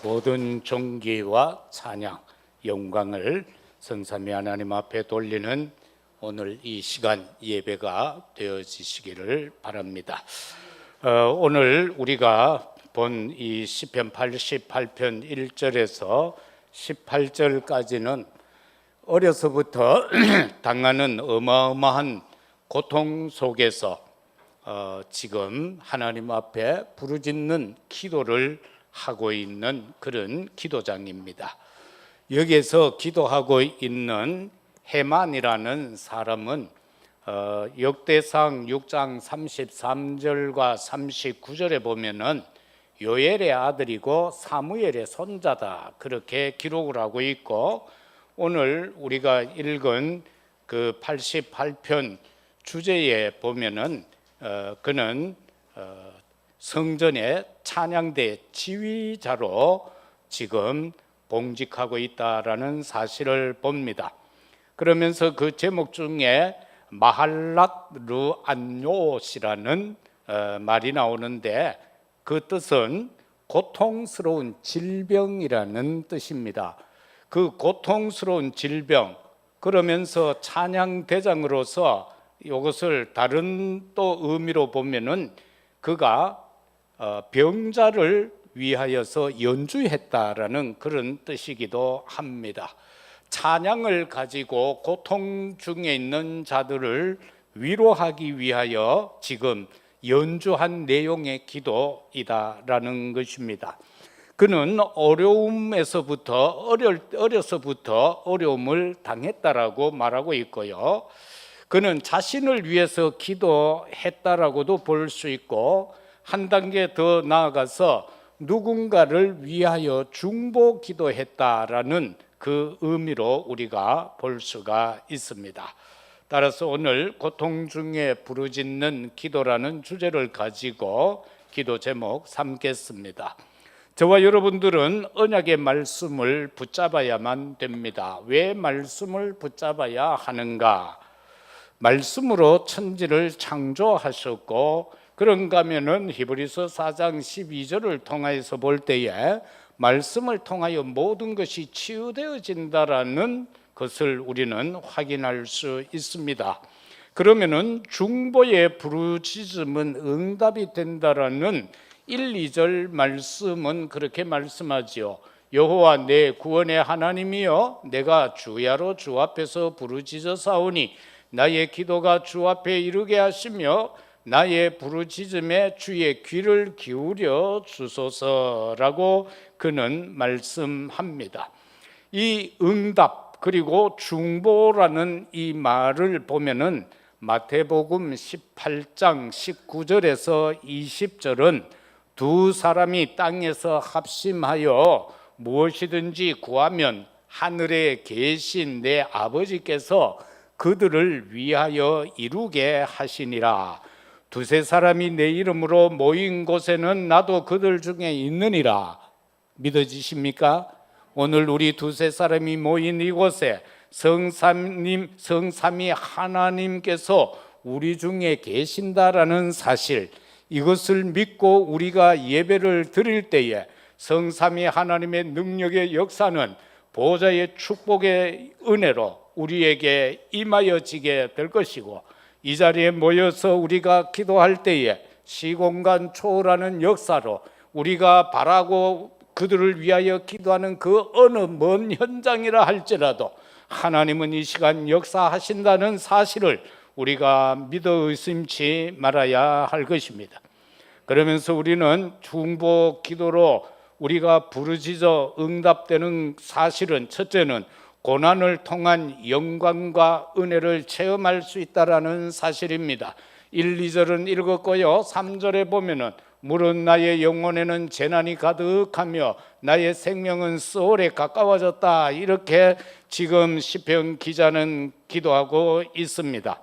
모든 존귀와 찬양, 영광을 성삼위 하나님 앞에 돌리는 오늘 이 시간 예배가 되어지시기를 바랍니다. 오늘 우리가 본 이 시편 88편 1절에서 18절까지는 어려서부터 당하는 어마어마한 고통 속에서 지금 하나님 앞에 부르짖는 기도를 하고 있는 그런 기도장입니다. 여기에서 기도하고 있는 헤만이라는 사람은 역대상 6장 33절과 39절에 보면은 요엘의 아들이고 사무엘의 손자다, 그렇게 기록을 하고 있고, 오늘 우리가 읽은 그 88편 주제에 보면은 그는 성전의 찬양대 지휘자로 지금 봉직하고 있다라는 사실을 봅니다. 그러면서 그 제목 중에 마할랏 르안요시라는 말이 나오는데, 그 뜻은 고통스러운 질병이라는 뜻입니다. 그 고통스러운 질병, 그러면서 찬양대장으로서 이것을 다른 또 의미로 보면은 그가 병자를 위하여서 연주했다라는 그런 뜻이기도 합니다. 찬양을 가지고 고통 중에 있는 자들을 위로하기 위하여 지금 연주한 내용의 기도이다라는 것입니다. 그는 어려서부터 어려움을 당했다라고 말하고 있고요. 그는 자신을 위해서 기도했다라고도 볼 수 있고, 한 단계 더 나아가서 누군가를 위하여 중보 기도했다라는 그 의미로 우리가 볼 수가 있습니다. 따라서 오늘 고통 중에 부르짖는 기도라는 주제를 가지고 기도 제목 삼겠습니다. 저와 여러분들은 언약의 말씀을 붙잡아야만 됩니다. 왜 말씀을 붙잡아야 하는가? 말씀으로 천지를 창조하셨고, 그런가 하면은 히브리서 4장 12절을 통하여서 볼 때에 말씀을 통하여 모든 것이 치유되어진다라는 것을 우리는 확인할 수 있습니다. 그러면은 중보의 부르짖음은 응답이 된다라는 1, 2절 말씀은 그렇게 말씀하지요. 여호와 내 구원의 하나님이여, 내가 주야로 주 앞에서 부르짖어 사오니 나의 기도가 주 앞에 이르게 하시며 나의 부르짖음에 주의 귀를 기울여 주소서라고 그는 말씀합니다. 이 응답 그리고 중보라는 이 말을 보면은 마태복음 18장 19절에서 20절은 두 사람이 땅에서 합심하여 무엇이든지 구하면 하늘에 계신 내 아버지께서 그들을 위하여 이루게 하시니라. 두세 사람이 내 이름으로 모인 곳에는 나도 그들 중에 있느니라. 믿어지십니까? 오늘 우리 두세 사람이 모인 이곳에 성삼위 하나님께서 우리 중에 계신다라는 사실, 이것을 믿고 우리가 예배를 드릴 때에 성삼위 하나님의 능력의 역사는 보좌의 축복의 은혜로 우리에게 임하여지게 될 것이고, 이 자리에 모여서 우리가 기도할 때에 시공간 초월하는 역사로 우리가 바라고 그들을 위하여 기도하는 그 어느 먼 현장이라 할지라도 하나님은 이 시간 역사하신다는 사실을 우리가 믿어 의심치 말아야 할 것입니다. 그러면서 우리는 중보 기도로 우리가 부르짖어 응답되는 사실은, 첫째는 고난을 통한 영광과 은혜를 체험할 수 있다라는 사실입니다. 1, 2절은 읽었고요. 3절에 보면은 물은 나의 영혼에는 재난이 가득하며 나의 생명은 수월에 가까워졌다, 이렇게 지금 시편 기자는 기도하고 있습니다.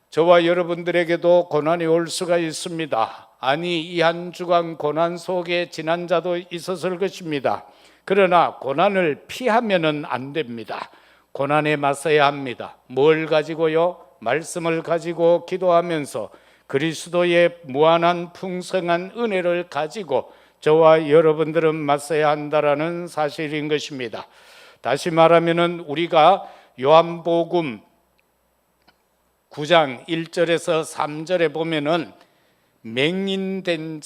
저와 여러분들에게도 고난이 올 수가 있습니다. 아니, 이 한 주간 고난 속에 지난 자도 있었을 것입니다. 그러나 고난을 피하면은 안 됩니다. 고난에 맞서야 합니다. 뭘 가지고요? 말씀을 가지고 기도하면서 그리스도의 무한한 풍성한 은혜를 가지고 저와 여러분들은 맞서야 한다라는 사실인 것입니다. 다시 말하면은 우리가 요한복음 9장 1절에서 3절에 보면은 맹인된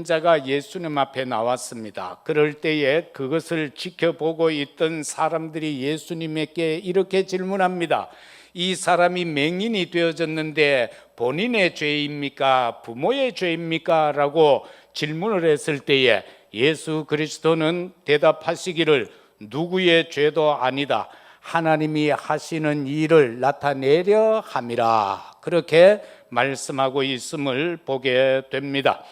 자가 예수님 앞에 나왔습니다. 그럴 때에 그것을 지켜보고 있던 사람들이 예수님에게 이렇게 질문합니다. 이 사람이 맹인이 되어졌는데 본인의 죄입니까? 부모의 죄입니까? 라고 질문을 했을 때에 예수 그리스도는 대답하시기를 누구의 죄도 아니다. 하나님이 하시는 일을 나타내려 함이라. 그렇게 말씀하고 있음을 보게 됩니다.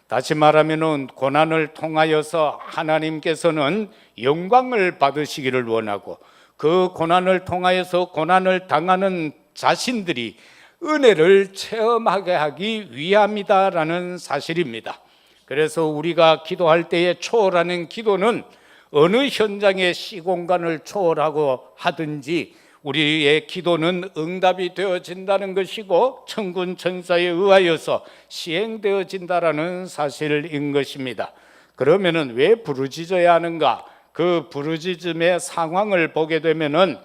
다시 말하면 고난을 통하여서 하나님께서는 영광을 받으시기를 원하고 그 고난을 통하여서 고난을 당하는 자신들이 은혜를 체험하게 하기 위함이다라는 사실입니다. 그래서 우리가 기도할 때에 초월하는 기도는 어느 현장의 시공간을 초월하고 하든지 우리의 기도는 응답이 되어진다는 것이고 천군 천사에 의하여서 시행되어진다라는 사실인 것입니다. 그러면은 왜 부르짖어야 하는가? 그 부르짖음의 상황을 보게 되면은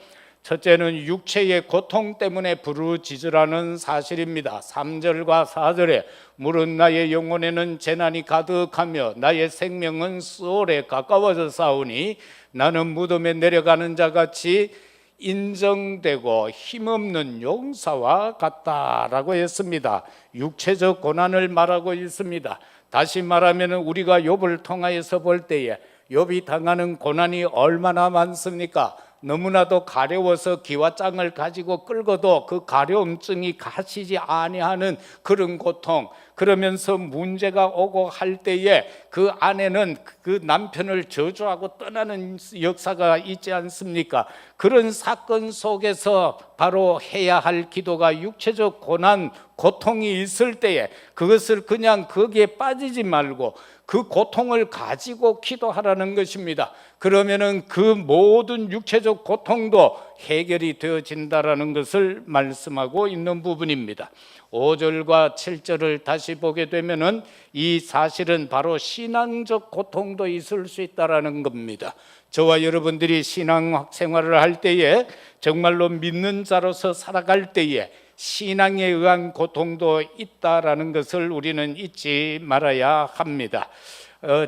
첫째는 육체의 고통 때문에 부르짖으라는 사실입니다. 3절과 4절에 물은 나의 영혼에는 재난이 가득하며 나의 생명은 수월에 가까워져 싸우니 나는 무덤에 내려가는 자같이 인정되고 힘없는 용사와 같다라고 했습니다. 육체적 고난을 말하고 있습니다. 다시 말하면 우리가 욥을 통하여서 볼 때에 욥이 당하는 고난이 얼마나 많습니까? 너무나도 가려워서 기와장을 가지고 끌고도 그 가려움증이 가시지 아니하는 그런 고통, 그러면서 문제가 오고 할 때에 그 아내는 그 남편을 저주하고 떠나는 역사가 있지 않습니까? 그런 사건 속에서 바로 해야 할 기도가 육체적 고난, 고통이 있을 때에 그것을 그냥 거기에 빠지지 말고 그 고통을 가지고 기도하라는 것입니다. 그러면은 그 모든 육체적 고통도 해결이 되어진다라는 것을 말씀하고 있는 부분입니다. 5절과 7절을 다시 보게 되면은 이 사실은 바로 신앙적 고통도 있을 수 있다라는 겁니다. 저와 여러분들이 신앙 생활을 할 때에 정말로 믿는 자로서 살아갈 때에 신앙에 의한 고통도 있다라는 것을 우리는 잊지 말아야 합니다.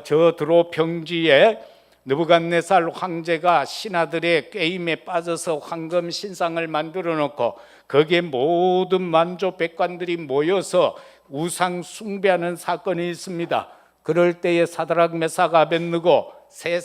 저 드로 평지에 느부갓네살 황제가 신하들의 게임에 빠져서 황금 신상을 만들어 놓고 거기에 모든 만조 백관들이 모여서 우상 숭배하는 사건이 있습니다. 그럴 때에 사드락 메삭 아벳느고 세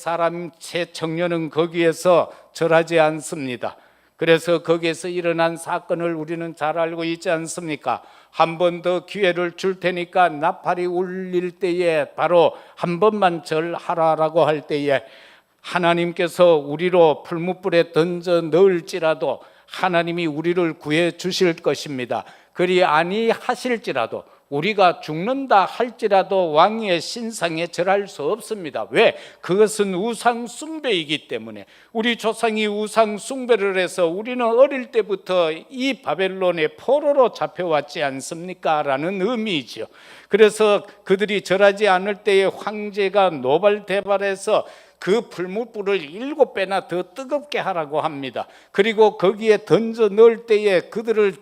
청년은 거기에서 절하지 않습니다. 그래서 거기에서 일어난 사건을 우리는 잘 알고 있지 않습니까? 한 번 더 기회를 줄 테니까 나팔이 울릴 때에 바로 한 번만 절하라라고 할 때에 하나님께서 우리로 풀무불에 던져 넣을지라도 하나님이 우리를 구해 주실 것입니다. 그리 아니하실지라도 우리가 죽는다 할지라도 왕의 신상에 절할 수 없습니다. 왜? 그것은 우상 숭배이기 때문에. 우리 조상이 우상 숭배를 해서 우리는 어릴 때부터 이 바벨론의 포로로 잡혀왔지 않습니까? 라는 의미이죠. 그래서 그들이 절하지 않을 때에 황제가 노발대발해서 그 풀무불을 7배나 더 뜨겁게 하라고 합니다. 그리고 거기에 던져 넣을 때에 그들을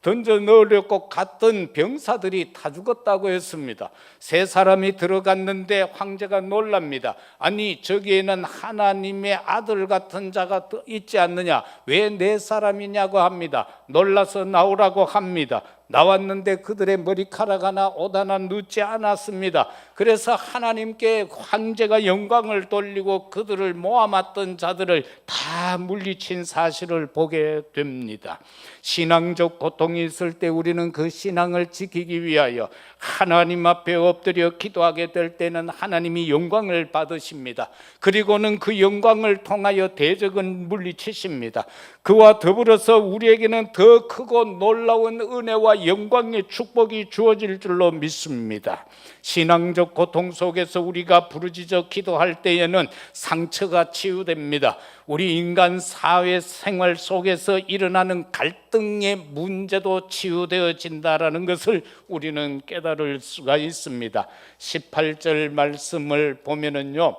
던져 넣으려고 갔던 병사들이 다 죽었다고 했습니다. 세 사람이 들어갔는데 황제가 놀랍니다. 아니 저기에는 하나님의 아들 같은 자가 있지 않느냐, 왜 네 사람이냐고 합니다. 놀라서 나오라고 합니다. 나왔는데 그들의 머리카락 하나 옷 하나 눕지 않았습니다. 그래서 하나님께 황제가 영광을 돌리고 그들을 모아놨던 자들을 다 물리친 사실을 보게 됩니다. 신앙적 고통이 있을 때 우리는 그 신앙을 지키기 위하여 하나님 앞에 엎드려 기도하게 될 때는 하나님이 영광을 받으십니다. 그리고는 그 영광을 통하여 대적은 물리치십니다. 그와 더불어서 우리에게는 더 크고 놀라운 은혜와 영광의 축복이 주어질 줄로 믿습니다. 신앙적 고통 속에서 우리가 부르짖어 기도할 때에는 상처가 치유됩니다. 우리 인간 사회 생활 속에서 일어나는 갈등의 문제도 치유되어진다라는 것을 우리는 깨달아야 깨달을 수가 있습니다. 18절 말씀을 보면은요,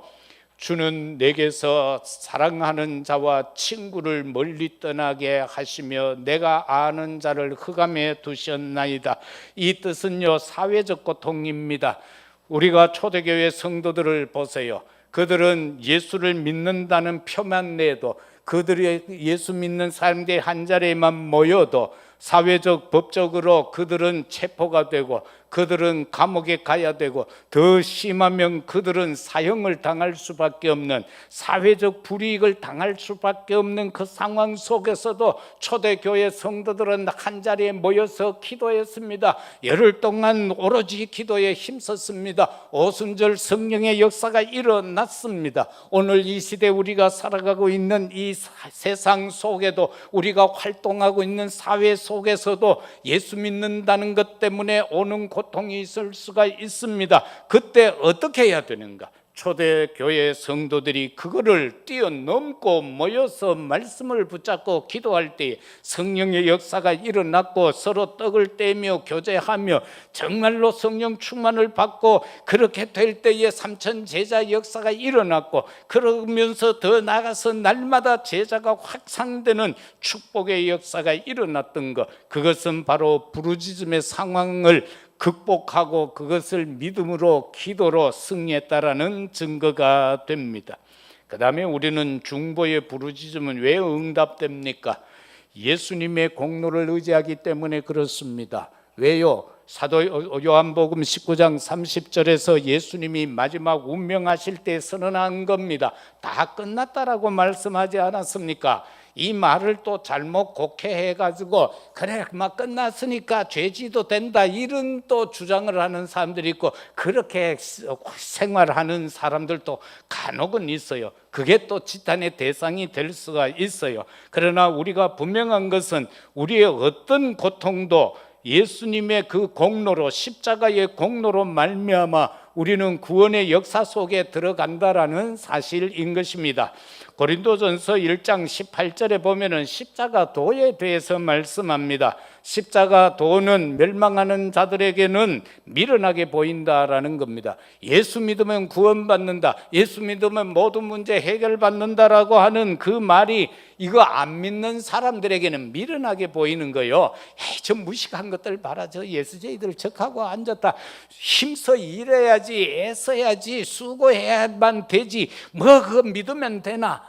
주는 내게서 사랑하는 자와 친구를 멀리 떠나게 하시며 내가 아는 자를 흑암에 두셨나이다. 이 뜻은요, 사회적 고통입니다. 우리가 초대교회 성도들을 보세요. 그들은 예수를 믿는다는 표만 내도, 그들이 예수 믿는 사람들이 한 자리에만 모여도 사회적 법적으로 그들은 체포가 되고 그들은 감옥에 가야 되고 더 심하면 그들은 사형을 당할 수밖에 없는, 사회적 불이익을 당할 수밖에 없는 그 상황 속에서도 초대교회 성도들은 한자리에 모여서 기도했습니다. 열흘 동안 오로지 기도에 힘썼습니다. 오순절 성령의 역사가 일어났습니다. 오늘 이 시대 우리가 살아가고 있는 이 세상 속에도, 우리가 활동하고 있는 사회 속에서도 예수 믿는다는 것 때문에 오는 고통이 있을 수가 있습니다. 그때 어떻게 해야 되는가? 초대교회 성도들이 그거를 뛰어넘고 모여서 말씀을 붙잡고 기도할 때 성령의 역사가 일어났고 서로 떡을 떼며 교제하며 정말로 성령 충만을 받고, 그렇게 될 때에 삼천 제자 역사가 일어났고, 그러면서 더 나아가서 날마다 제자가 확산되는 축복의 역사가 일어났던 것, 그것은 바로 부르짖음의 상황을 극복하고 그것을 믿음으로 기도로 승리했다라는 증거가 됩니다. 그 다음에 우리는 중보의 부르짖음은 왜 응답됩니까? 예수님의 공로를 의지하기 때문에 그렇습니다. 왜요? 사도 요한복음 19장 30절에서 예수님이 마지막 운명하실 때 선언한 겁니다. 다 끝났다라고 말씀하지 않았습니까? 이 말을 또 잘못 곡해해가지고 그래 막 끝났으니까 죄지도 된다, 이런 또 주장을 하는 사람들이 있고, 그렇게 생활하는 사람들도 간혹은 있어요. 그게 또 지탄의 대상이 될 수가 있어요. 그러나 우리가 분명한 것은 우리의 어떤 고통도 예수님의 그 공로로, 십자가의 공로로 말미암아 우리는 구원의 역사 속에 들어간다라는 사실인 것입니다. 고린도전서 1장 18절에 보면은 십자가 도에 대해서 말씀합니다. 십자가 도는 멸망하는 자들에게는 미련하게 보인다라는 겁니다. 예수 믿으면 구원받는다, 예수 믿으면 모든 문제 해결받는다라고 하는 그 말이 이거 안 믿는 사람들에게는 미련하게 보이는 거예요. 에이, 저 무식한 것들 봐라, 저 예수쟁이들 적하고 앉았다, 힘써 일해야지, 애써야지, 수고해야만 되지, 뭐 그거 믿으면 되나?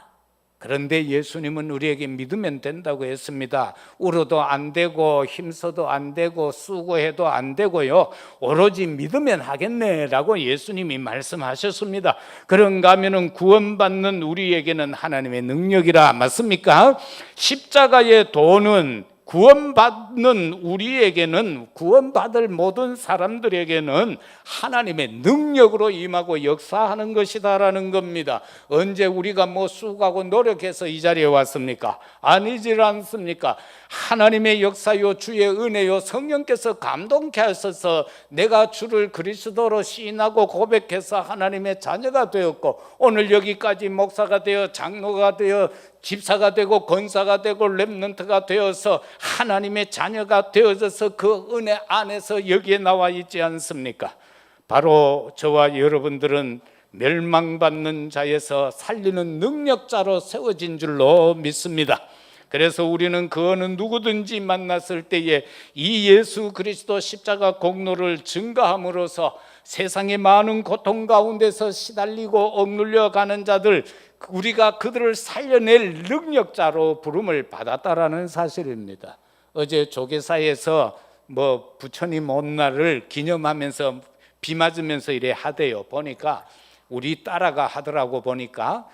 그런데 예수님은 우리에게 믿으면 된다고 했습니다. 울어도 안 되고 힘써도 안 되고 수고해도 안 되고요, 오로지 믿으면 하겠네라고 예수님이 말씀하셨습니다. 그런가 하면은 구원받는 우리에게는 하나님의 능력이라, 맞습니까? 십자가의 도는 구원받는 우리에게는, 구원받을 모든 사람들에게는 하나님의 능력으로 임하고 역사하는 것이다라는 겁니다. 언제 우리가 뭐 수고하고 노력해서 이 자리에 왔습니까? 아니질 않습니까? 하나님의 역사요, 주의 은혜요, 성령께서 감동케 하셔서 내가 주를 그리스도로 시인하고 고백해서 하나님의 자녀가 되었고, 오늘 여기까지 목사가 되어 장로가 되어 집사가 되고 권사가 되고 렘넌트가 되어서 하나님의 자녀가 되어져서 그 은혜 안에서 여기에 나와 있지 않습니까? 바로 저와 여러분들은 멸망받는 자에서 살리는 능력자로 세워진 줄로 믿습니다. 그래서 우리는 그 어느 누구든지 만났을 때에 이 예수 그리스도 십자가 공로를 증거함으로써 세상의 많은 고통 가운데서 시달리고 억눌려 가는 자들, 우리가 그들을 살려낼 능력자로 부름을 받았다라는 사실입니다. 어제 조계사에서 뭐 부처님 온 날을 기념하면서 비 맞으면서 이래 하대요. 보니까 우리 딸아가 하더라고. 보니까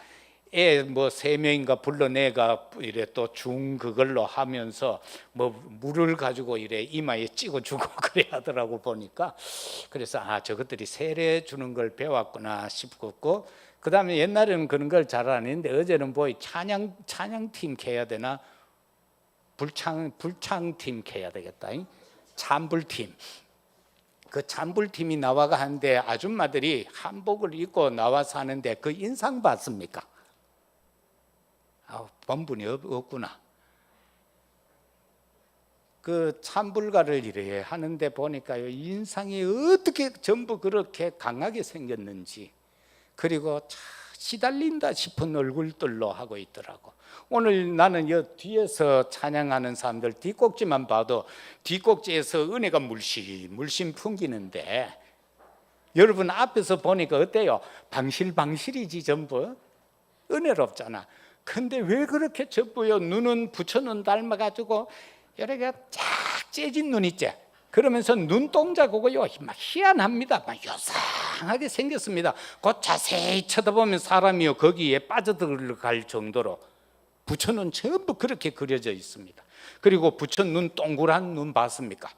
애 뭐 3명인가 불러내가 이래 또 중 그걸로 하면서 뭐 물을 가지고 이래 이마에 찍어주고 그래 하더라고. 보니까 그래서 아, 저것들이 세례 주는 걸 배웠구나 싶고, 그 다음에 옛날에는 그런 걸 잘 안 했는데 어제는 뭐 찬양팀 캐야 되나, 불창팀 캐야 되겠다, 찬불팀. 그 찬불팀이 나와가 하는데 아줌마들이 한복을 입고 나와서 하는데 그 인상 봤습니까? 번분이 없구나. 그 찬불가를 이래 하는데 보니까요, 인상이 어떻게 전부 그렇게 강하게 생겼는지, 그리고 참 시달린다 싶은 얼굴들로 하고 있더라고. 오늘 나는 여 뒤에서 찬양하는 사람들 뒷꼭지만 봐도 뒷꼭지에서 은혜가 물씬 풍기는데, 여러분 앞에서 보니까 어때요? 방실방실이지, 전부 은혜롭잖아. 근데 왜 그렇게 전부요, 눈은 부처눈 닮아가지고 이렇게 쫙 째진 눈 있지? 그러면서 눈동자고요 막 희한합니다. 막 요상하게 생겼습니다. 그 자세히 쳐다보면 사람이요 거기에 빠져들어갈 정도로 부처는 전부 그렇게 그려져 있습니다. 그리고 부처 눈, 동그란 눈 봤습니까?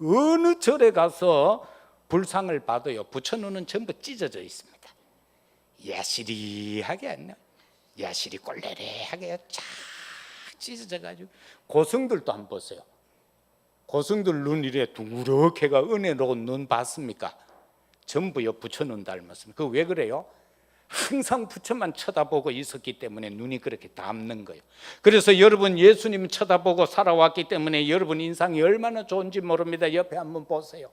어느 절에 가서 불상을 봐도요, 부처 눈은 전부 찢어져 있습니다. 야시리하게, 야시리 꼴레레하게 쫙 찢어져가지고. 고승들도 한번 보세요. 고승들 눈 이래 둥그렇게가 은혜로운 눈 봤습니까? 전부요 부처 눈 닮았습니다. 그 왜 그래요? 항상 부처만 쳐다보고 있었기 때문에 눈이 그렇게 닮는 거예요. 그래서 여러분 예수님 쳐다보고 살아왔기 때문에 여러분 인상이 얼마나 좋은지 모릅니다. 옆에 한번 보세요.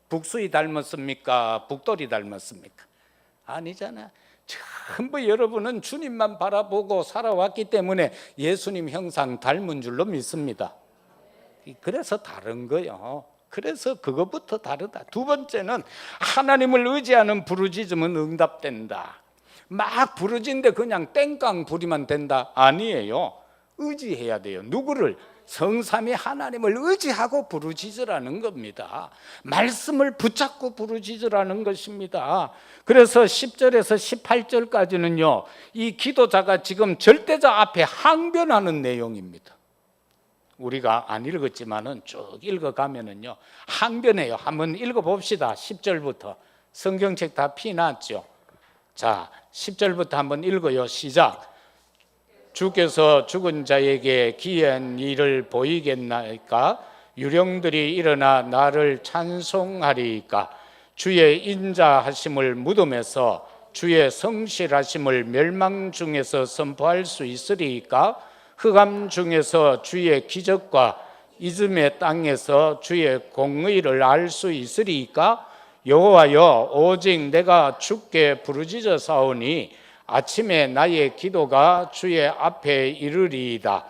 북수이 닮았습니까? 북돌이 닮았습니까? 아니잖아. 전부 여러분은 주님만 바라보고 살아왔기 때문에 예수님 형상 닮은 줄로 믿습니다. 그래서 다른 거예요. 그래서 그것부터 다르다. 두 번째는 하나님을 의지하는 부르짖음은 응답된다. 막 부르짖는데 그냥 땡깡 부리면 된다? 아니에요. 의지해야 돼요. 누구를? 성삼위 하나님을 의지하고 부르짖으라는 겁니다. 말씀을 붙잡고 부르짖으라는 것입니다. 그래서 10절에서 18절까지는요 이 기도자가 지금 절대자 앞에 항변하는 내용입니다. 우리가 안 읽었지만은 쭉 읽어가면은요 항변해요. 한번 읽어봅시다. 10절부터. 성경책 다 피났죠. 자, 10절부터 한번 읽어요. 시작. 주께서 죽은 자에게 기이한 일을 보이겠나이까? 유령들이 일어나 나를 찬송하리이까? 주의 인자하심을 무덤에서, 주의 성실하심을 멸망 중에서 선포할 수 있으리이까? 흑암 중에서 주의 기적과 이즘의 땅에서 주의 공의를 알 수 있으리이까? 여호와여, 오직 내가 주께 부르짖어 싸우니 아침에 나의 기도가 주의 앞에 이르리이다.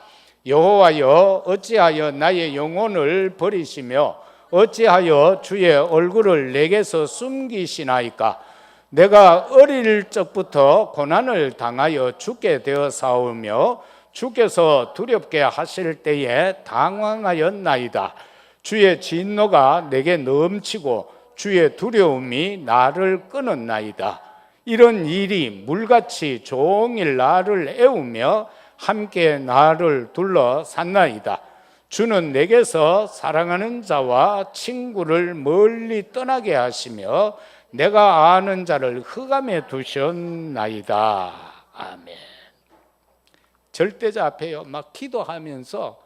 여호와여, 어찌하여 나의 영혼을 버리시며 어찌하여 주의 얼굴을 내게서 숨기시나이까? 내가 어릴 적부터 고난을 당하여 죽게 되어 싸우며 주께서 두렵게 하실 때에 당황하였나이다. 주의 진노가 내게 넘치고 주의 두려움이 나를 끊었나이다. 이런 일이 물같이 종일 나를 애우며 함께 나를 둘러쌌나이다. 주는 내게서 사랑하는 자와 친구를 멀리 떠나게 하시며 내가 아는 자를 흑암에 두셨나이다. 아멘. 절대자 앞에요 막 기도하면서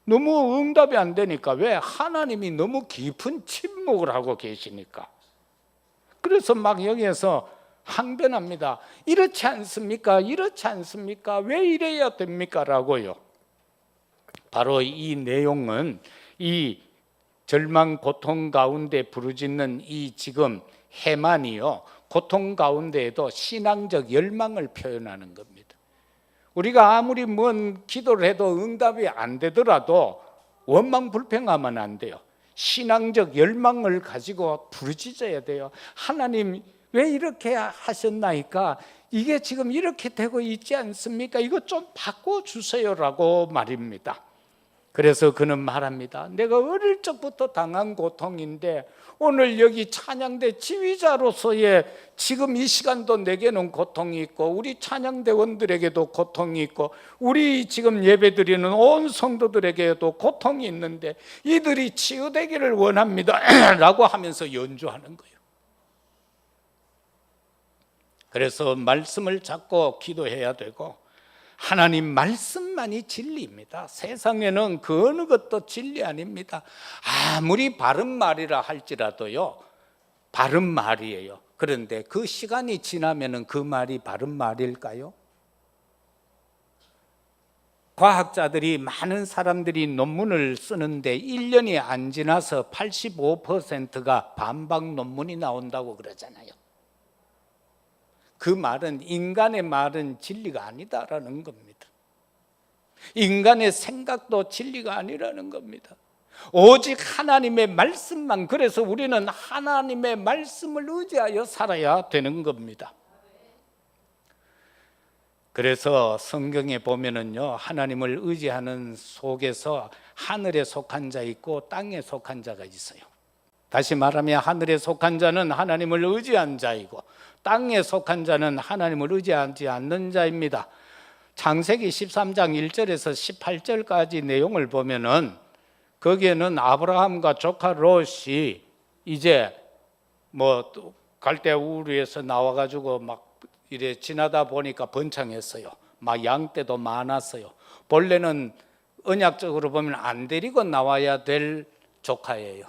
너무 응답이 안 되니까. 왜? 하나님이 너무 깊은 침묵을 하고 계시니까. 그래서 막 여기에서 항변합니다. 이렇지 않습니까? 이렇지 않습니까? 왜 이래야 됩니까? 라고요. 바로 이 내용은 이 절망 고통 가운데 부르짖는 이 지금 해만이요 고통 가운데에도 신앙적 열망을 표현하는 겁니다. 우리가 아무리 뭔 기도를 해도 응답이 안 되더라도 원망불평하면 안 돼요. 신앙적 열망을 가지고 부르짖어야 돼요. 하나님 왜 이렇게 하셨나이까? 이게 지금 이렇게 되고 있지 않습니까? 이거 좀 바꿔주세요라고 말입니다. 그래서 그는 말합니다. 내가 어릴 적부터 당한 고통인데 오늘 여기 찬양대 지휘자로서의 지금 이 시간도 내게는 고통이 있고 우리 찬양대원들에게도 고통이 있고 우리 지금 예배드리는 온 성도들에게도 고통이 있는데 이들이 치유되기를 원합니다 라고 하면서 연주하는 거예요. 그래서 말씀을 잡고 기도해야 되고 하나님 말씀만이 진리입니다. 세상에는 그 어느 것도 진리 아닙니다. 아무리 바른 말이라 할지라도요 바른 말이에요. 그런데 그 시간이 지나면은 그 말이 바른 말일까요? 과학자들이 많은 사람들이 논문을 쓰는데 1년이 안 지나서 85%가 반박 논문이 나온다고 그러잖아요. 그 말은 인간의 말은 진리가 아니다라는 겁니다. 인간의 생각도 진리가 아니라는 겁니다. 오직 하나님의 말씀만, 그래서 우리는 하나님의 말씀을 의지하여 살아야 되는 겁니다. 그래서 성경에 보면은요, 하나님을 의지하는 속에서 하늘에 속한 자 있고 땅에 속한 자가 있어요. 다시 말하면 하늘에 속한 자는 하나님을 의지한 자이고 땅에 속한 자는 하나님을 의지하지 않는 자입니다. 창세기 13장 1절에서 18절까지 내용을 보면은 거기에는 아브라함과 조카 롯이 이제 뭐 갈대 우르에서 나와가지고 막 이래 지나다 보니까 번창했어요. 막 양떼도 많았어요. 본래는 언약적으로 보면 안 데리고 나와야 될 조카예요.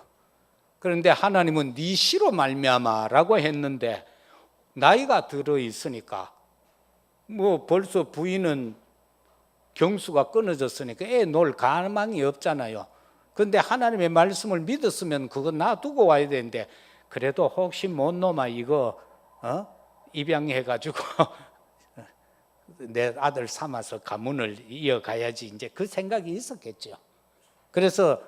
그런데 하나님은 네 씨로 말미암아라고 했는데 나이가 들어 있으니까 뭐 벌써 부인은 경수가 끊어졌으니까 애 놓을 가망이 없잖아요. 그런데 하나님의 말씀을 믿었으면 그거 놔두고 와야 되는데 그래도 혹시 못 놈아 이거 입양해가지고 내 아들 삼아서 가문을 이어가야지 이제 그 생각이 있었겠죠. 그래서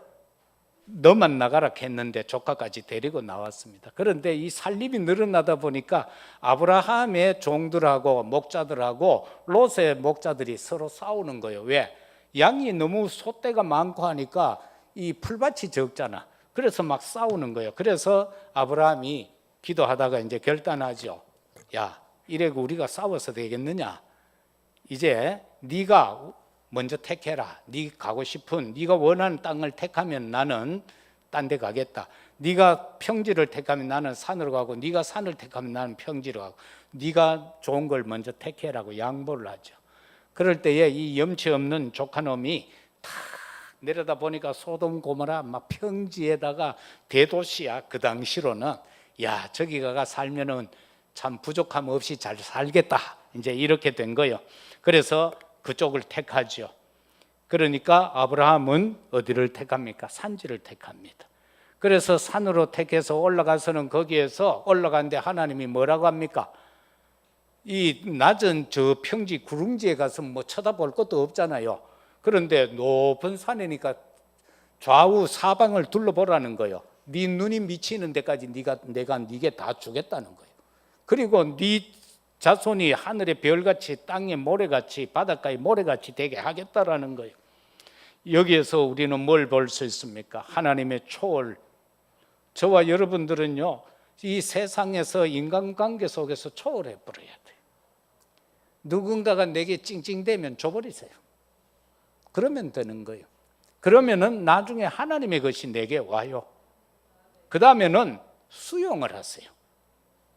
너만 나가라 했는데 조카까지 데리고 나왔습니다. 그런데 이 살림이 늘어나다 보니까 아브라함의 종들하고 목자들하고 롯의 목자들이 서로 싸우는 거예요. 왜? 양이 너무 소떼가 많고 하니까 이 풀밭이 적잖아. 그래서 막 싸우는 거예요. 그래서 아브라함이 기도하다가 이제 결단하죠. 야, 이래고 우리가 싸워서 되겠느냐? 이제 네가 먼저 택해라. 네가 가고 싶은, 네가 원하는 땅을 택하면 나는 딴 데 가겠다. 네가 평지를 택하면 나는 산으로 가고, 네가 산을 택하면 나는 평지로 가고, 네가 좋은 걸 먼저 택해라고 양보를 하죠. 그럴 때에 이 염치 없는 조카놈이 탁 내려다 보니까 소돔 고모라 막 평지에다가 대도시야. 그 당시로는 야, 저기 가가 살면은 참 부족함 없이 잘 살겠다. 이제 이렇게 된 거예요. 그래서 그쪽을 택하죠. 그러니까 아브라함은 어디를 택합니까? 산지를 택합니다. 그래서 산으로 택해서 올라가서는 거기에서 올라가는데 하나님이 뭐라고 합니까? 이 낮은 저 평지 구릉지에 가서 뭐 쳐다볼 것도 없잖아요. 그런데 높은 산이니까 좌우 사방을 둘러보라는 거예요. 네 눈이 미치는 데까지 내가 네게 다 주겠다는 거예요. 그리고 네 자손이 하늘의 별같이 땅의 모래같이 바닷가의 모래같이 되게 하겠다라는 거예요. 여기에서 우리는 뭘 볼 수 있습니까? 하나님의 초월. 저와 여러분들은요, 이 세상에서 인간관계 속에서 초월해 버려야 돼요. 누군가가 내게 찡찡대면 줘버리세요. 그러면 되는 거예요. 그러면은 나중에 하나님의 것이 내게 와요. 그 다음에는 수용을 하세요.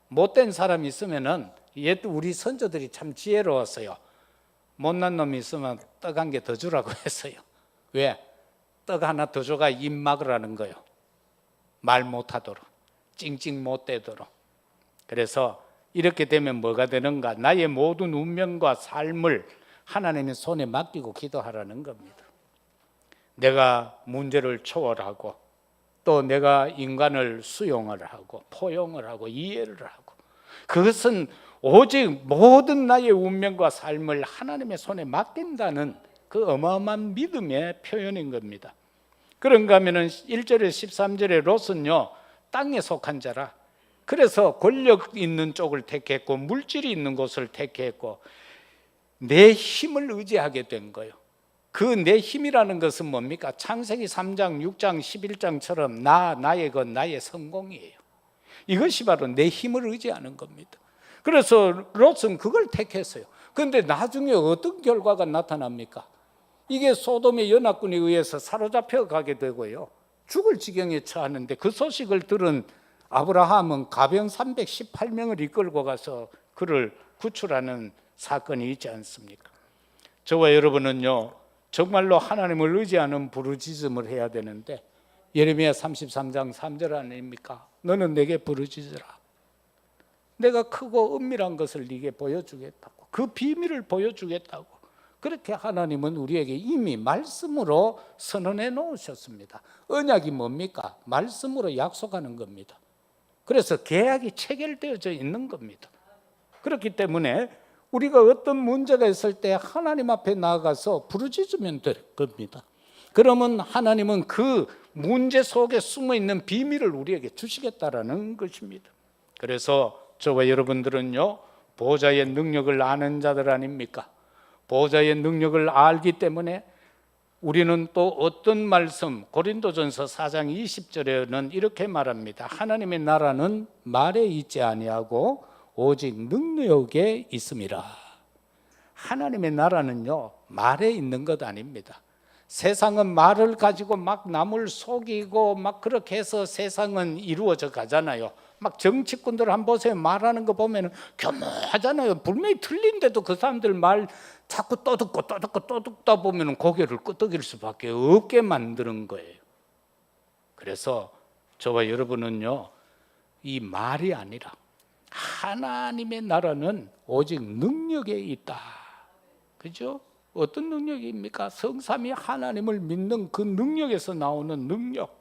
못된 사람이 있으면은 옛 우리 선조들이 참 지혜로웠어요. 못난 놈이 있으면 떡 한 개 더 주라고 했어요. 왜? 떡 하나 더 줘가 입 막으라는 거예요. 말 못하도록, 찡찡 못대도록. 그래서 이렇게 되면 뭐가 되는가? 나의 모든 운명과 삶을 하나님의 손에 맡기고 기도하라는 겁니다. 내가 문제를 초월하고 또 내가 인간을 수용을 하고 포용을 하고 이해를 하고, 그것은 오직 모든 나의 운명과 삶을 하나님의 손에 맡긴다는 그 어마어마한 믿음의 표현인 겁니다. 그런가 하면은 1절에 13절에 롯은요, 땅에 속한 자라. 그래서 권력 있는 쪽을 택했고 물질이 있는 곳을 택했고 내 힘을 의지하게 된 거예요. 그 내 힘이라는 것은 뭡니까? 창세기 3장, 6장, 11장처럼 나의 것, 나의 성공이에요. 이것이 바로 내 힘을 의지하는 겁니다. 그래서 롯은 그걸 택했어요. 그런데 나중에 어떤 결과가 나타납니까? 이게 소돔의 연합군에 의해서 사로잡혀 가게 되고요, 죽을 지경에 처하는데 그 소식을 들은 아브라함은 가병 318명을 이끌고 가서 그를 구출하는 사건이 있지 않습니까? 저와 여러분은요, 정말로 하나님을 의지하는 부르짖음을 해야 되는데 예레미야 33장 3절 아닙니까? 너는 내게 부르짖으라. 내가 크고 은밀한 것을 네게 보여주겠다고. 그 비밀을 보여주겠다고. 그렇게 하나님은 우리에게 이미 말씀으로 선언해 놓으셨습니다. 언약이 뭡니까? 말씀으로 약속하는 겁니다. 그래서 계약이 체결되어져 있는 겁니다. 그렇기 때문에 우리가 어떤 문제가 있을 때 하나님 앞에 나아가서 부르짖으면 될 겁니다. 그러면 하나님은 그 문제 속에 숨어 있는 비밀을 우리에게 주시겠다라는 것입니다. 그래서 저와 여러분들은요, 보호자의 능력을 아는 자들 아닙니까? 보호자의 능력을 알기 때문에 우리는 또 어떤 말씀, 고린도전서 4장 20절에는 이렇게 말합니다. 하나님의 나라는 말에 있지 아니하고 오직 능력에 있음이라. 하나님의 나라는요, 말에 있는 것 아닙니다. 세상은 말을 가지고 막 남을 속이고 막 그렇게 해서 세상은 이루어져 가잖아요. 막 정치꾼들 한번 보세요. 말하는 거 보면 교묘하잖아요. 분명히 틀린데도 그 사람들 말 자꾸 떠듣고 떠듣다 보면 고개를 끄덕일 수밖에 없게 만드는 거예요. 그래서 저와 여러분은요, 이 말이 아니라 하나님의 나라는 오직 능력에 있다. 그죠? 어떤 능력입니까? 성삼위 하나님을 믿는 그 능력에서 나오는 능력,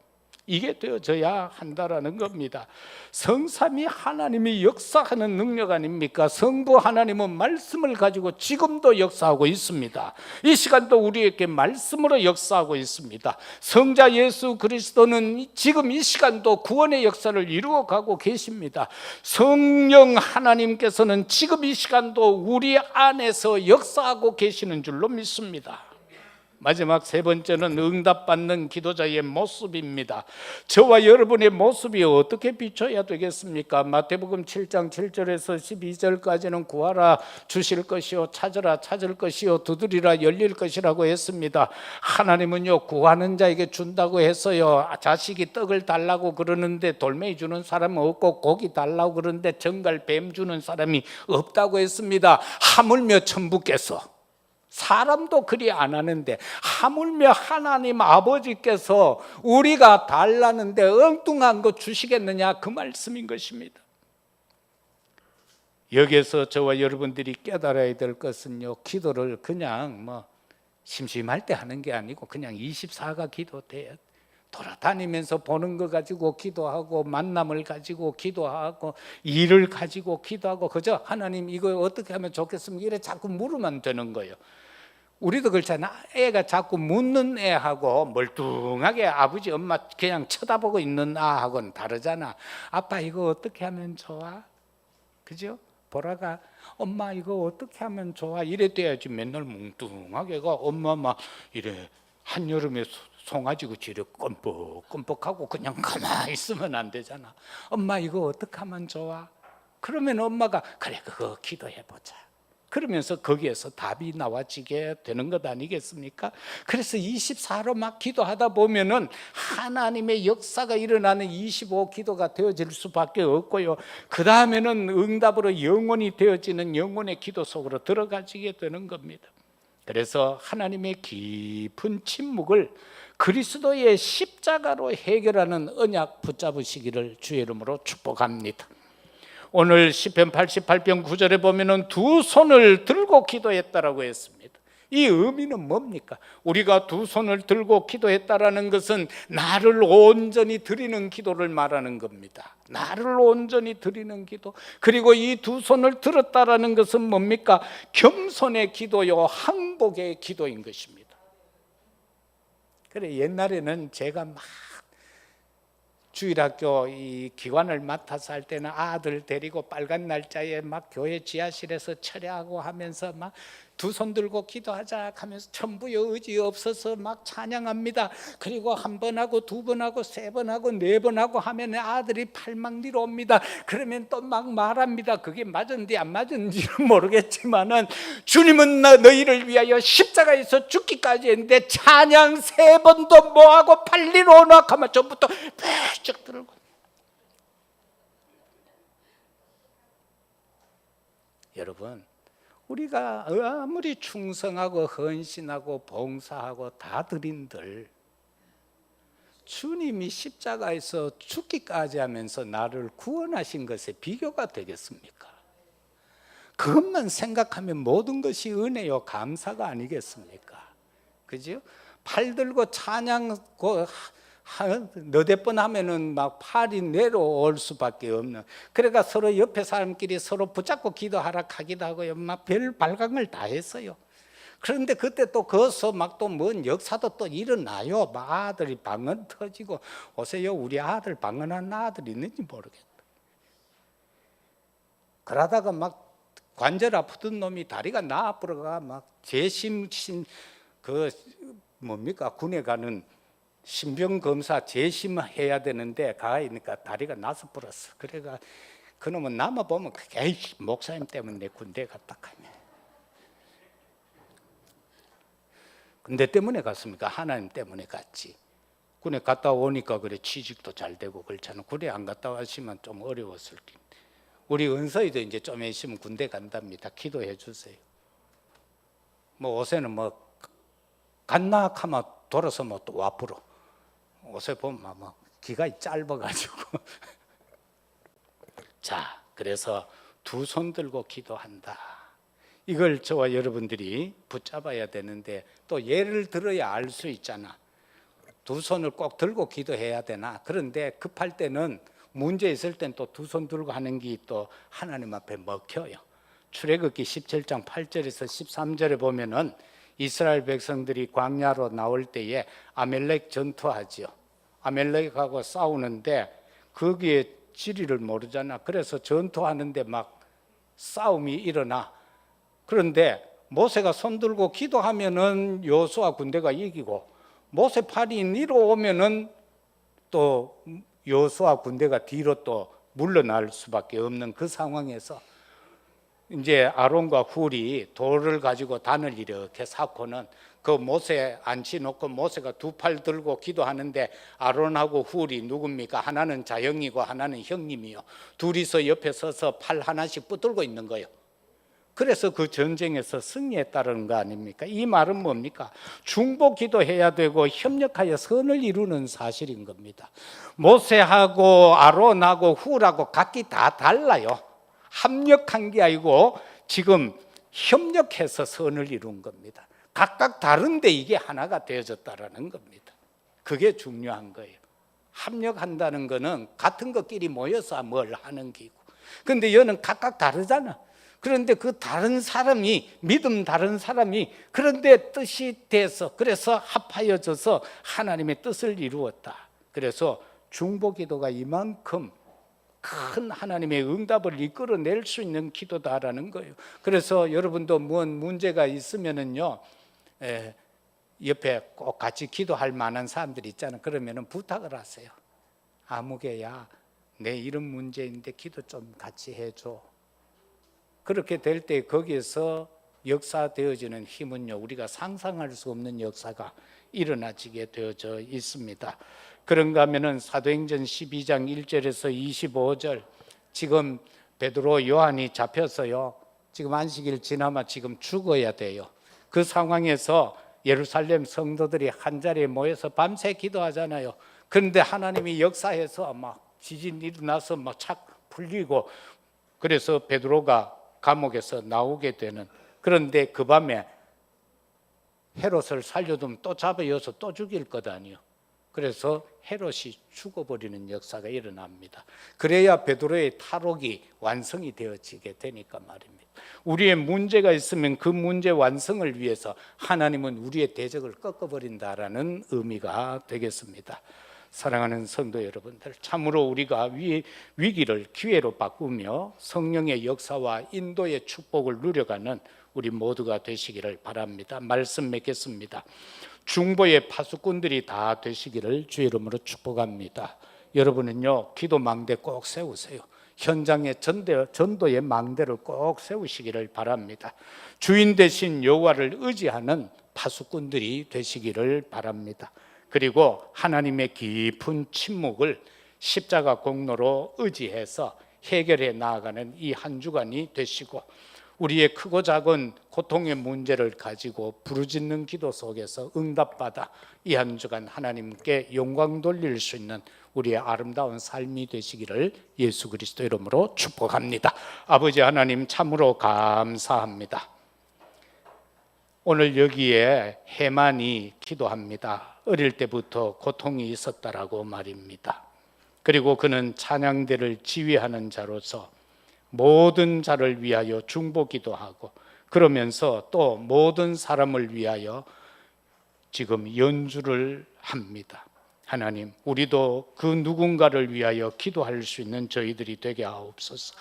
이게 되어져야 한다라는 겁니다. 성삼위 하나님이 역사하는 능력 아닙니까? 성부 하나님은 말씀을 가지고 지금도 역사하고 있습니다. 이 시간도 우리에게 말씀으로 역사하고 있습니다. 성자 예수 그리스도는 지금 이 시간도 구원의 역사를 이루어가고 계십니다. 성령 하나님께서는 지금 이 시간도 우리 안에서 역사하고 계시는 줄로 믿습니다. 마지막 세 번째는 응답받는 기도자의 모습입니다. 저와 여러분의 모습이 어떻게 비춰야 되겠습니까? 마태복음 7장 7절에서 12절까지는 구하라 주실 것이요, 찾으라 찾을 것이요, 두드리라 열릴 것이라고 했습니다. 하나님은요, 구하는 자에게 준다고 해서요, 자식이 떡을 달라고 그러는데 돌멩이 주는 사람은 없고, 고기 달라고 그러는데 정갈 뱀 주는 사람이 없다고 했습니다. 하물며 천부께서, 사람도 그리 안 하는데 하물며 하나님 아버지께서 우리가 달라는데 엉뚱한 거 주시겠느냐, 그 말씀인 것입니다. 여기에서 저와 여러분들이 깨달아야 될 것은요, 기도를 그냥 심심할 때 하는 게 아니고 그냥 24가 기도돼요. 돌아다니면서 보는 거 가지고 기도하고, 만남을 가지고 기도하고, 일을 가지고 기도하고, 그저 하나님 이거 어떻게 하면 좋겠습니까? 이래 자꾸 물으면 되는 거예요. 우리도 그렇잖아. 애가 자꾸 묻는 애하고 멀뚱하게 아버지 엄마 그냥 쳐다보고 있는 아하고는 다르잖아. 아빠 이거 어떻게 하면 좋아? 그죠? 보라가 엄마 이거 어떻게 하면 좋아? 이래 돼야지. 맨날 뭉뚱하게 가 엄마 막 이래 한여름에 송아지고 지려 껌뻑껌뻑하고 그냥 가만히 있으면 안 되잖아. 엄마 이거 어떻게 하면 좋아? 그러면 엄마가 그래 그거 기도해보자, 그러면서 거기에서 답이 나와지게 되는 것 아니겠습니까? 그래서 24로 막 기도하다 보면은 하나님의 역사가 일어나는 25 기도가 되어질 수밖에 없고요, 그 다음에는 응답으로 영원히 되어지는 영혼의 기도 속으로 들어가지게 되는 겁니다. 그래서 하나님의 깊은 침묵을 그리스도의 십자가로 해결하는 언약 붙잡으시기를 주의 이름으로 축복합니다. 오늘 시편 88편 9절에 보면은 두 손을 들고 기도했다라고 했습니다. 이 의미는 뭡니까? 우리가 두 손을 들고 기도했다라는 것은 나를 온전히 드리는 기도를 말하는 겁니다. 나를 온전히 드리는 기도. 그리고 이 두 손을 들었다라는 것은 뭡니까? 겸손의 기도요, 항복의 기도인 것입니다. 그래, 옛날에는 제가 막 주일학교 이 기관을 맡아서 할 때는 아들 데리고 빨간 날짜에 막 교회 지하실에서 철야하고 하면서 막 두 손 들고 기도하자 하면서 천부의 의지 없어서 막 찬양합니다. 그리고 한 번 하고 두 번 하고 세 번 하고 네 번 하고 하면 아들이 팔망리로 옵니다. 그러면 또 막 말합니다. 그게 맞은지 안 맞은지는 모르겠지만은 주님은 너희를 위하여 십자가에서 죽기까지 했는데 찬양 세 번도 뭐하고 팔리로 오나 하면 전부터 쭉 들고. 여러분, 우리가 아무리 충성하고 헌신하고 봉사하고 다 드린들 주님이 십자가에서 죽기까지 하면서 나를 구원하신 것에 비교가 되겠습니까? 그것만 생각하면 모든 것이 은혜요 감사가 아니겠습니까? 그죠? 팔 들고 찬양 너댓 번 하면은 막 팔이 내려올 수밖에 없는. 그러니까 서로 옆에 사람끼리 서로 붙잡고 기도하라 하기도 하고요. 막 별 발광을 다 했어요. 그런데 그때 또 거기서 막 또 뭔 역사도 또 일어나요. 막 아들이 방언 터지고, 오세요 우리 아들 방언한 아들 있는지 모르겠다. 그러다가 막 관절 아프던 놈이 다리가 나아버려가 막 재심신 그 뭡니까 군에 가는 신병 검사 재심해야 되는데 가 있으니까 다리가 나서 버렸어. 그래가 그놈은 남아 보면 에이 목사님 때문에 내 군대 갔다 가네. 군대 때문에 갔습니까? 하나님 때문에 갔지. 군에 갔다 오니까 그래 취직도 잘 되고 그렇잖아. 군에 안 갔다 왔으면 좀 어려웠을 텐데. 우리 은서이도 이제 좀 있으면 군대 간답니다. 기도해 주세요. 뭐 옷에는 뭐 갔나 하면 돌아서 뭐 또 와불어. 옷에 보면 막 기가 짧아가지고. 자, 그래서 두 손 들고 기도한다. 이걸 저와 여러분들이 붙잡아야 되는데 또 예를 들어야 알 수 있잖아. 두 손을 꼭 들고 기도해야 되나? 그런데 급할 때는 문제 있을 땐 또 두 손 들고 하는 게 또 하나님 앞에 먹혀요. 출애굽기 17장 8절에서 13절에 보면은 이스라엘 백성들이 광야로 나올 때에 아멜렉 전투하지요. 아멜렉하고 싸우는데 거기에 지리를 모르잖아. 그래서 전투하는데 막 싸움이 일어나. 그런데 모세가 손 들고 기도하면은 여호수아 군대가 이기고, 모세 팔이 위로 오면은 또 여호수아 군대가 뒤로 또 물러날 수밖에 없는 그 상황에서 이제 아론과 훌이 돌을 가지고 단을 이렇게 쌓고는 그 모세 앉혀놓고 모세가 두 팔 들고 기도하는데 아론하고 훌이 누굽니까? 하나는 자형이고 하나는 형님이요. 둘이서 옆에 서서 팔 하나씩 붙들고 있는 거예요. 그래서 그 전쟁에서 승리했다는 거 아닙니까? 이 말은 뭡니까? 중보 기도해야 되고 협력하여 선을 이루는 사실인 겁니다. 모세하고 아론하고 훌하고 각기 다 달라요. 합력한 게 아니고 지금 협력해서 선을 이룬 겁니다. 각각 다른데 이게 하나가 되어졌다라는 겁니다. 그게 중요한 거예요. 합력한다는 거는 같은 것끼리 모여서 뭘 하는 기고, 근데 얘는 각각 다르잖아. 그런데 그 다른 사람이, 믿음 다른 사람이 그런데 뜻이 돼서, 그래서 합하여져서 하나님의 뜻을 이루었다. 그래서 중보기도가 이만큼 큰 하나님의 응답을 이끌어낼 수 있는 기도다라는 거예요. 그래서 여러분도 뭔 문제가 있으면은요, 옆에 꼭 같이 기도할 만한 사람들이 있잖아요. 그러면은 부탁을 하세요. 아무개야, 내 이런 문제인데 기도 좀 같이 해줘. 그렇게 될 때 거기에서 역사되어지는 힘은요, 우리가 상상할 수 없는 역사가 일어나지게 되어져 있습니다. 그런가 하면은 사도행전 12장 1절에서 25절, 지금 베드로 요한이 잡혀서요, 지금 안식일 지나마 지금 죽어야 돼요. 그 상황에서 예루살렘 성도들이 한자리에 모여서 밤새 기도하잖아요. 그런데 하나님이 역사해서 막 지진 일어나서 막 착 풀리고, 그래서 베드로가 감옥에서 나오게 되는, 그런데 그 밤에 헤롯을 살려두면 또 잡아여서 또 죽일 것 아니에요. 그래서 헤롯이 죽어버리는 역사가 일어납니다. 그래야 베드로의 탈옥이 완성이 되어지게 되니까 말입니다. 우리의 문제가 있으면 그 문제 완성을 위해서 하나님은 우리의 대적을 꺾어버린다라는 의미가 되겠습니다. 사랑하는 성도 여러분들, 참으로 우리가 위기를 기회로 바꾸며 성령의 역사와 인도의 축복을 누려가는 우리 모두가 되시기를 바랍니다. 말씀 맺겠습니다. 중보의 파수꾼들이 다 되시기를 주의 이름으로 축복합니다. 여러분은요, 기도 망대 꼭 세우세요. 현장의 전도의 망대를 꼭 세우시기를 바랍니다. 주인 되신 여호와를 의지하는 파수꾼들이 되시기를 바랍니다. 그리고 하나님의 깊은 침묵을 십자가 공로로 의지해서 해결해 나아가는 이 한 주간이 되시고, 우리의 크고 작은 고통의 문제를 가지고 부르짖는 기도 속에서 응답받아 이 한 주간 하나님께 영광 돌릴 수 있는 우리의 아름다운 삶이 되시기를 예수 그리스도 이름으로 축복합니다. 아버지 하나님 참으로 감사합니다. 오늘 여기에 해만이 기도합니다. 어릴 때부터 고통이 있었다라고 말입니다. 그리고 그는 찬양대를 지휘하는 자로서 모든 자를 위하여 중보기도 하고 그러면서 또 모든 사람을 위하여 지금 연주를 합니다. 하나님, 우리도 그 누군가를 위하여 기도할 수 있는 저희들이 되게 하옵소서.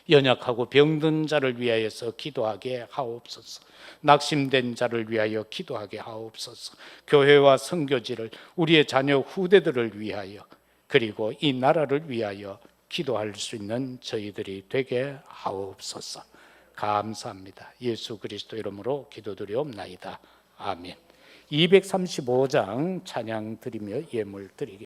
연약하고 병든 자를 위하여서 기도하게 하옵소서. 낙심된 자를 위하여 기도하게 하옵소서. 교회와 선교지를, 우리의 자녀 후대들을 위하여, 그리고 이 나라를 위하여 기도할 수 있는 저희들이 되게 하옵소서. 감사합니다. 예수 그리스도 이름으로 기도드리옵나이다. 아멘. 235장 찬양 드리며 예물 드리겠습니다.